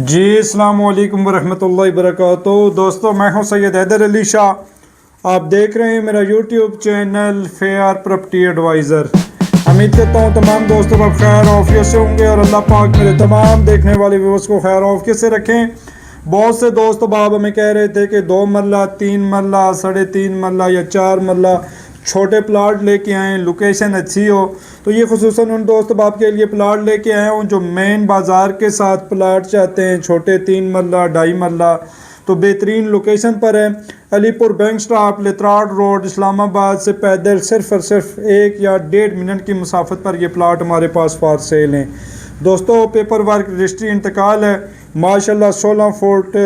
जी अस्सलाम वालेकुम वरहमतुल्लाहि वबरकातुहू। दोस्तों, मैं हूं सैयद हैदर अली शाह। आप देख रहे हैं मेरा YouTube channel fair property advisor. उम्मीद करता हूं तमाम दोस्तों आप खैर ऑफियत से होंगे और अल्लाह पाक मेरे तमाम देखने वाले व्यूअर्स को खैर ऑफियत से रखें। बहुत से दोस्त बाब हमें कह रहे थे कि 2 मरला 3 मरला 3.5 मरला या 4 मरला छोटे प्लाट लेके आएँ, लोकेशन अच्छी हो। तो ये खुसूसन उन दोस्त बाप के लिए प्लाट लेके आए हूँ जो मेन बाज़ार के साथ प्लाट चाहते हैं, छोटे 3 मरला 2.5 मरला। तो बेहतरीन लोकेशन पर है, Alipur bank stop, Lehtrar road, Islamabad से पैदल सिर्फ और सिर्फ 1 या 1.5 मिनट की मुसाफत पर ये प्लाट हमारे पास फॉर सेल हैं। दोस्तों, पेपर वर्क रजिस्ट्री इंतकाल है माशाल्लाह। 16 फुट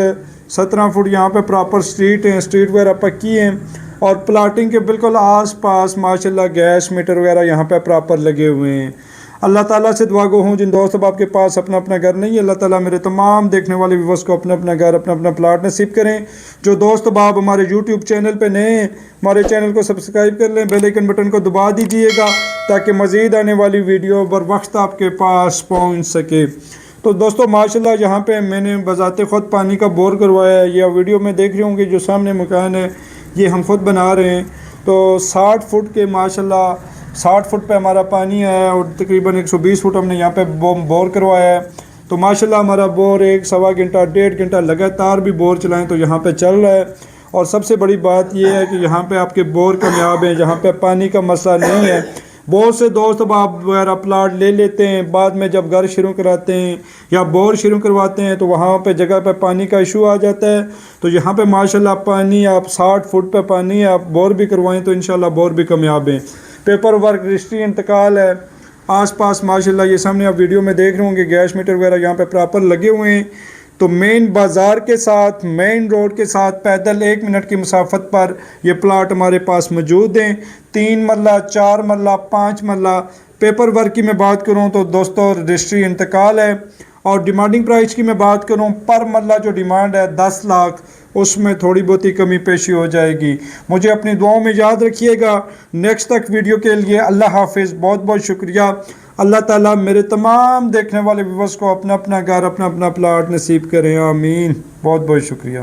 17 फुट यहाँ पे प्रॉपर स्ट्रीट है, स्ट्रीट वगैरह पक्की हैं और प्लाटिंग के बिल्कुल आस पास माशाल्लाह गैस मीटर वगैरह यहाँ पे प्रॉपर लगे हुए हैं। अल्लाह ताला से दुआ गो हूँ जिन दोस्त बाप के पास अपना अपना घर नहीं है, अल्लाह ताला मेरे तमाम देखने वाले व्यूअर्स को अपना अपना घर, अपना अपना प्लाट नसीब करें। जो दोस्त बाप हमारे यूट्यूब चैनल पे नए हैं, हमारे चैनल को सब्सक्राइब कर लें, बेल आइकन बटन को दबा दीजिएगा ताकि मज़ीद आने वाली वीडियो बर वक्त आपके पास पहुँच सके। तो दोस्तों माशाल्लाह यहाँ पे मैंने बजाते ख़ुद पानी का बोर करवाया है। या वीडियो में देख रहे होंगे जो सामने मकान है ये हम खुद बना रहे हैं। तो 60 फुट के माशाल्लाह 60 फुट पे हमारा पानी है और तकरीबन 120 फुट हमने यहाँ पे बोर करवाया है। तो माशाल्लाह हमारा बोर 1 सवा घंटा 1.5 घंटा लगातार भी बोर चलाएं तो यहाँ पे चल रहा है। और सबसे बड़ी बात यह है कि यहाँ पे आपके बोर कामयाब है, यहाँ पे पानी का मसला नहीं है। बहुत से दोस्त बाप वगैरह प्लाट ले लेते हैं, बाद में जब घर शुरू कराते हैं या बोर शुरू करवाते हैं तो वहाँ पे जगह पे पानी का इशू आ जाता है। तो यहाँ पे माशाल्लाह पानी आप 60 फुट पे पानी है, आप बोर भी करवाएं तो इंशाल्लाह बोर भी कामयाब है। पेपर वर्क रजिस्ट्री इंतकाल है आसपास माशाल्लाह। ये सामने आप वीडियो में देख रहे होंगे गैस मीटर वगैरह यहाँ पे प्रॉपर लगे हुए हैं। तो मेन बाज़ार के साथ, मेन रोड के साथ पैदल 1 मिनट की मुसाफत पर ये प्लाट हमारे पास मौजूद हैं। 3 मरला 4 मरला 5 मरला। पेपर वर्क की मैं बात करूं तो दोस्तों रजिस्ट्री इंतकाल है। और डिमांडिंग प्राइस की मैं बात करूं, पर मरला जो डिमांड है 10 लाख, उसमें थोड़ी बहुत ही कमी पेशी हो जाएगी। मुझे अपनी दुआओं में याद रखिएगा। नेक्स्ट तक वीडियो के लिए अल्लाह हाफिज़। बहुत बहुत शुक्रिया। अल्लाह ताला मेरे तमाम देखने वाले व्यूअर्स को अपना अपना घर, अपना अपना प्लाट नसीब करें, आमीन। बहुत बहुत शुक्रिया।